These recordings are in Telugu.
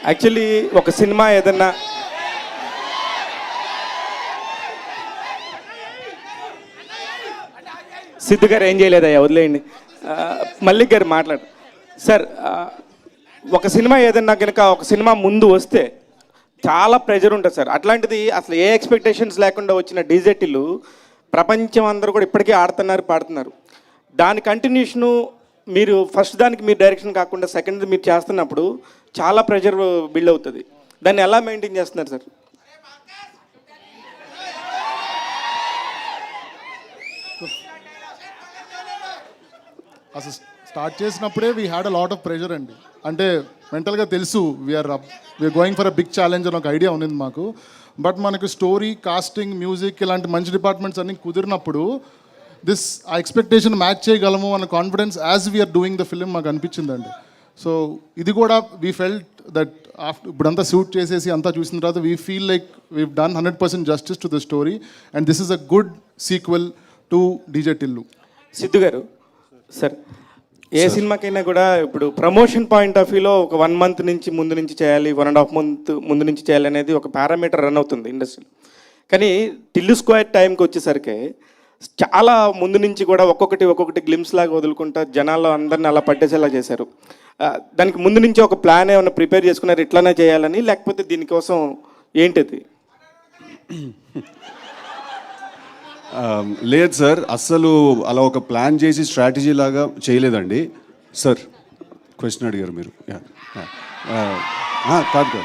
యాక్చువల్లీ ఒక సినిమా ఏదన్నా సిద్ధు గారు ఏం చేయలేదయ్యా, వదిలేయండి. మల్లిక్ గారు మాట్లాడు సార్. ఒక సినిమా ఏదన్నా కనుక ఒక సినిమా ముందు వస్తే చాలా ప్రెజర్ ఉంటుంది సార్. అట్లాంటిది అసలు ఏ ఎక్స్పెక్టేషన్స్ లేకుండా వచ్చిన డీజెటీలు ప్రపంచం అందరూ కూడా ఇప్పటికీ ఆడుతున్నారు, పాడుతున్నారు. దాని కంటిన్యూషను మీరు ఫస్ట్ దానికి మీరు డైరెక్షన్ కాకుండా సెకండ్ మీరు చేస్తున్నప్పుడు చాలా ప్రెషర్ బిల్డ్ అవుతుంది. దాన్ని ఎలా మెయింటైన్ చేస్తున్నారు సార్? అసలు స్టార్ట్ చేసినప్పుడే we had a lot of pressure అండి. అంటే మెంటల్గా తెలుసు we are going for a big challenge అని ఒక ఐడియా ఉన్నింది మాకు. బట్ మనకు స్టోరీ, కాస్టింగ్, మ్యూజిక్ ఇలాంటి మంచి డిపార్ట్మెంట్స్ అన్నీ కుదిరినప్పుడు ఆ ఎక్స్పెక్టేషన్ మ్యాచ్ చేయగలము అన్న confidence as we are doing the film మాకు అనిపించిందండి. సో ఇది కూడా వీ ఫెల్ట్ దట్ ఆఫ్టర్ ఇప్పుడంతా షూట్ చేసేసి అంతా చూసిన తర్వాత we feel like we've done 100% justice to the story and this is a good sequel to DJ Tillu. Siddhu garu sir, ఏ సినిమాకైనా కూడా ఇప్పుడు ప్రమోషన్ పాయింట్ ఆఫ్ వ్యూలో ఒక 1 month నుంచి ముందు నుంచి చేయాలి, 1.5 month ముందు నుంచి చేయాలి అనేది ఒక పారామీటర్ రన్ అవుతుంది ఇండస్ట్రీలో. కానీ టిల్లు స్క్వేర్ టైంకి వచ్చేసరికి చాలా ముందు నుంచి కూడా ఒక్కొక్కటి గ్లిమ్స్ లాగా వదులుకుంటా జనాల్లో అందరిని అలా పట్టేసేలా చేశారు. దానికి ముందు నుంచి ఒక ప్లాన్ ఏమైనా ప్రిపేర్ చేసుకున్నారు ఇట్లానే చేయాలని, లేకపోతే దీనికోసం ఏంటిది? లేదు సార్, అస్సలు అలా ఒక ప్లాన్ చేసి స్ట్రాటజీ లాగా చేయలేదండి సార్. క్వశ్చన్ అడిగారు మీరు. కాదు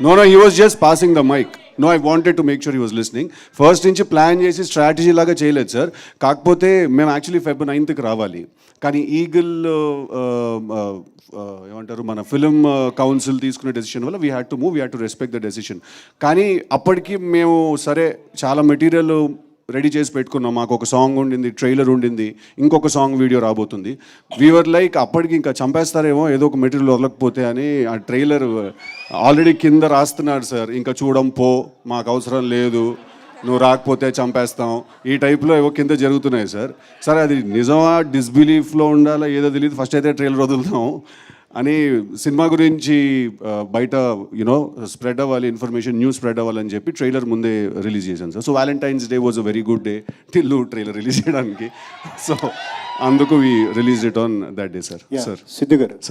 no, he was just passing the mic. No, I wanted to make sure he was listening. First నుంచి ప్లాన్ చేసి స్ట్రాటజీ లాగా చేయలేదు సార్. కాకపోతే మేము యాక్చువల్లీ Feb 9th రావాలి, కానీ ఈగిల్ ఏమంటారు మన ఫిలిం కౌన్సిల్ తీసుకునే డెసిషన్ వల్ల we had to move, we had to respect the decision. కానీ అప్పటికి మేము సరే చాలా మెటీరియల్ రెడీ చేసి పెట్టుకున్నాం. మాకు ఒక సాంగ్ ఉండింది, ట్రైలర్ ఉండింది, ఇంకొక సాంగ్ వీడియో రాబోతుంది. వీఆర్ లైక్ అప్పటికి ఇంకా చంపేస్తారేమో ఏదో ఒక మెటీరియల్ వదలకపోతే అని ఆ ట్రైలర్ ఆల్రెడీ కింద రాస్తున్నాడు సార్. ఇంకా చూడం పో, మాకు అవసరం లేదు, నువ్వు రాకపోతే చంపేస్తాం, ఈ టైప్లో ఏవో కింద జరుగుతున్నాయి సార్. సరే అది నిజమా డిస్బిలీఫ్లో ఉండాలా ఏదో తెలియదు, ఫస్ట్ అయితే ట్రైలర్ వదులుతాం అని సినిమా గురించి బయట యూనో స్ప్రెడ్ అవ్వాలి, ఇన్ఫర్మేషన్ న్యూస్ స్ప్రెడ్ అవ్వాలని చెప్పి ట్రైలర్ ముందే రిలీజ్ చేశాను sir. So Valentine's day was a very good day Tillu trailer release చేయడానికి. సో అందుకు we release it on that day sir. Siddhu గారు